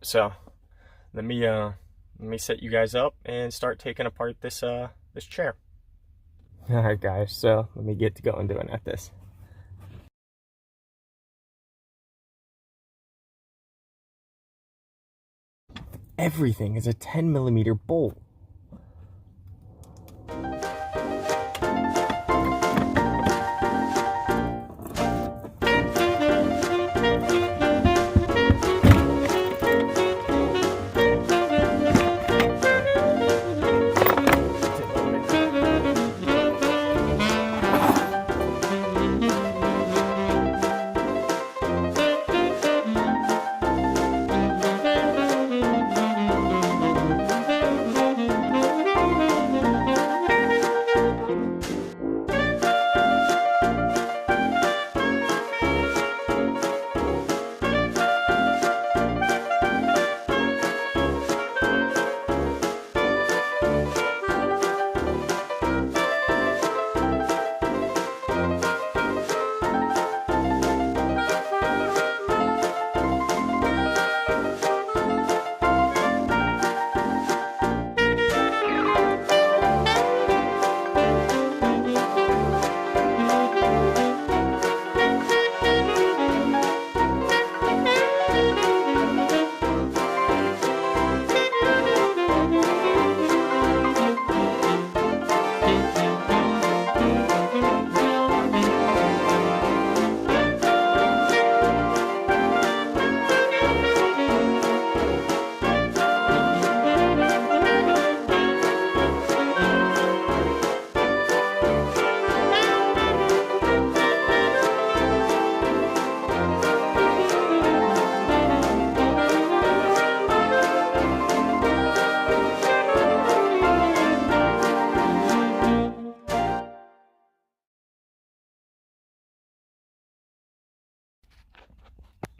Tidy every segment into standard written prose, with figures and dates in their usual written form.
So let me set you guys up and start taking apart this chair. All right, guys. So let me get to going doing at this. Everything is a 10mm bolt.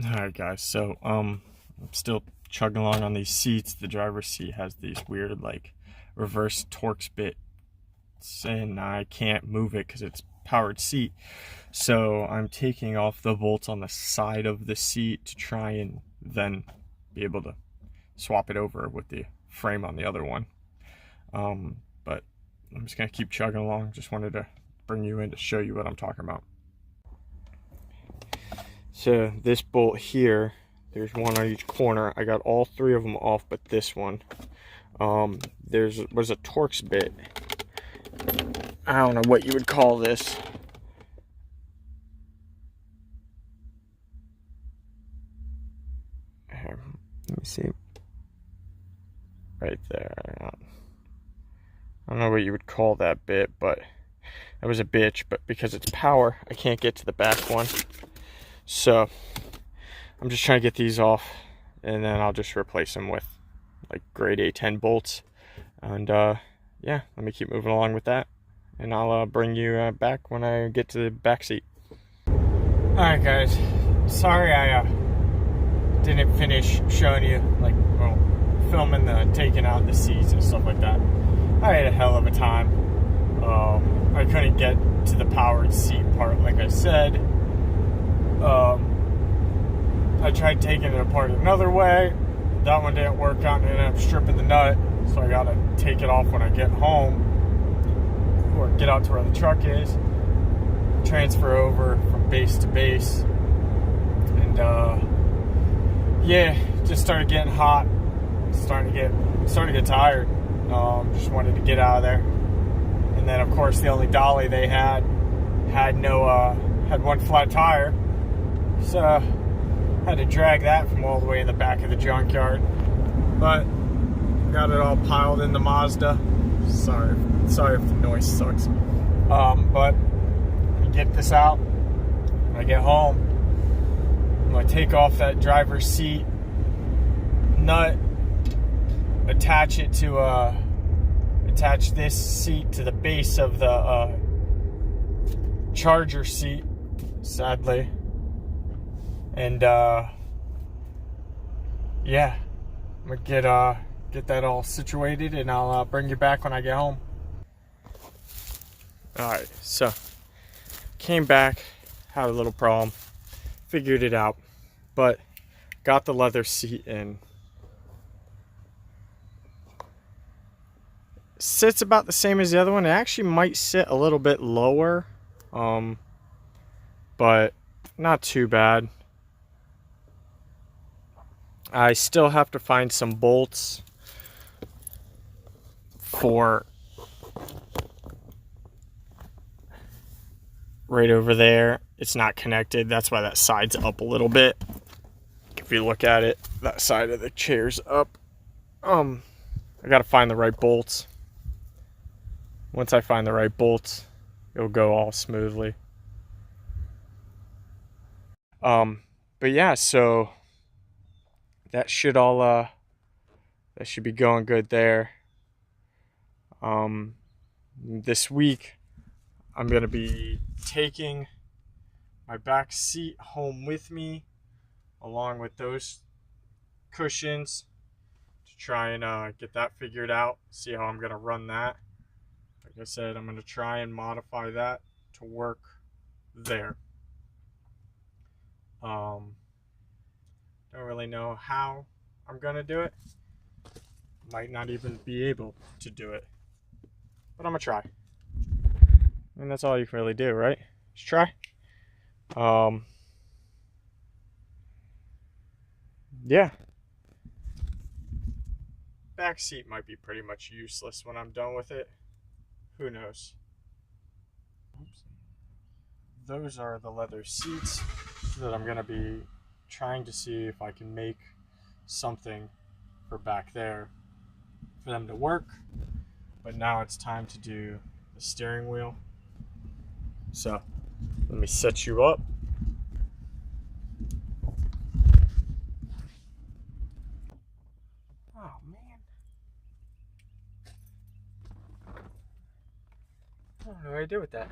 Alright guys, so I'm still chugging along on these seats. The driver's seat has these weird like reverse Torx bits and I can't move it because it's powered seat. So I'm taking off the bolts on the side of the seat to try and then be able to swap it over with the frame on the other one. But I'm just gonna keep chugging along. Just wanted to bring you in to show you what I'm talking about. So this bolt here, there's one on each corner. I got all three of them off, but this one. Was a Torx bit. I don't know what you would call this. Here, let me see. Right there. I don't know what you would call that bit, but it was a bitch. But because it's power, I can't get to the back one. So I'm just trying to get these off, and then I'll just replace them with like grade A10 bolts. And yeah, let me keep moving along with that, and I'll bring you back when I get to the back seat. All right, guys. Sorry I didn't finish showing you, like, well, filming the taking out the seats and stuff like that. I had a hell of a time. I couldn't get to the powered seat part, like I said. I tried taking it apart another way. That one didn't work out and ended up stripping the nut. So I gotta take it off when I get home, or get out to where the truck is, transfer over from base to base. And yeah, just started getting hot, starting to get tired. Just wanted to get out of there. And then of course the only dolly they had one flat tire. So had to drag that from all the way in the back of the junkyard, but got it all piled in the Mazda. Sorry if the noise sucks. But let me get this out. When I get home, I'm gonna take off that driver's seat nut, attach this seat to the base of the charger seat, sadly. And yeah, I'm gonna get that all situated, and I'll bring you back when I get home. Alright, so came back, had a little problem, figured it out, but got the leather seat in, sits about the same as the other one. It actually might sit a little bit lower, but not too bad. I still have to find some bolts for right over there. It's not connected. That's why that side's up a little bit. If you look at it, that side of the chair's up. I gotta find the right bolts. Once I find the right bolts, it'll go all smoothly. But yeah, so that should all that should be going good there. This week I'm gonna be taking my back seat home with me, along with those cushions, to try and get that figured out, see how I'm gonna run that. Like I said, I'm gonna try and modify that to work there. Don't really know how I'm gonna do it. Might not even be able to do it, but I'm gonna try. And that's all you can really do, right? Just try. Yeah. Back seat might be pretty much useless when I'm done with it. Who knows? Oops. Those are the leather seats that I'm gonna be trying to see if I can make something for back there for them to work. But now it's time to do the steering wheel. So let me set you up. Oh man, I don't know what to do with that.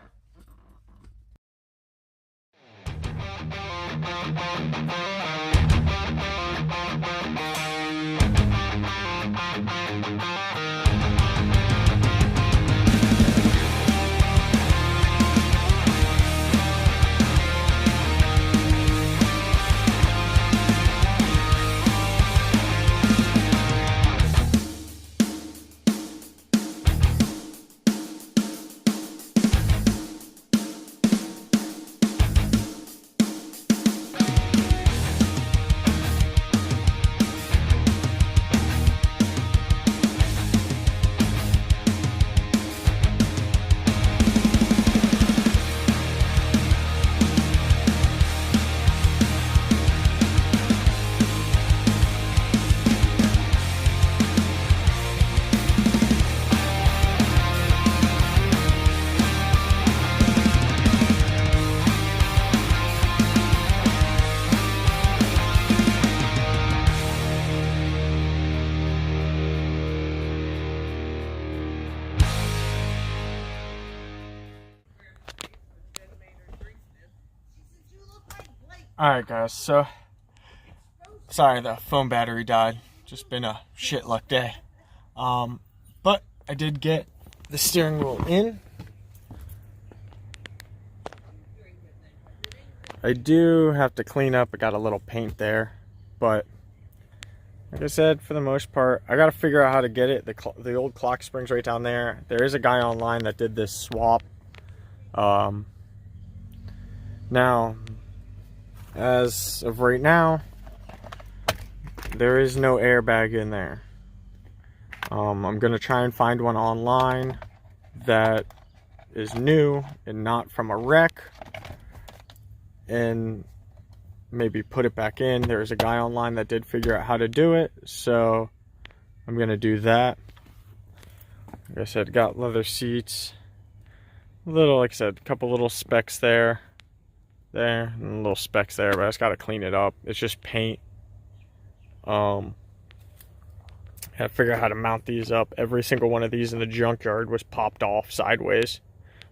Alright guys, so sorry the phone battery died. Just been a shit luck day. But I did get the steering wheel in. I do have to clean up. I got a little paint there, but like I said, for the most part, I gotta figure out how to get it. The old clock spring's right down there. There is a guy online that did this swap. Now, as of right now, there is no airbag in there. I'm gonna try and find one online that is new and not from a wreck, and maybe put it back in. There's a guy online that did figure out how to do it, so I'm gonna do that. Like I said, got leather seats, like I said, a couple little specks there, and little specks there, but I just gotta clean it up. It's just paint. Gotta figure out how to mount these up. Every single one of these in the junkyard was popped off sideways,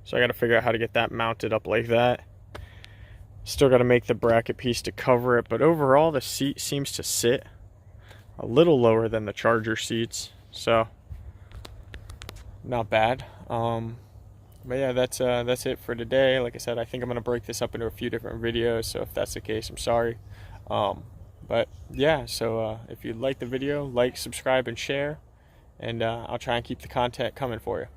so I gotta figure out how to get that mounted up like that. Still gotta make the bracket piece to cover it, but overall the seat seems to sit a little lower than the Charger seats, so not bad. But yeah, that's it for today. Like I said, I think I'm gonna break this up into a few different videos, so if that's the case, I'm sorry. But yeah, so if you like the video, like, subscribe, and share, and I'll try and keep the content coming for you.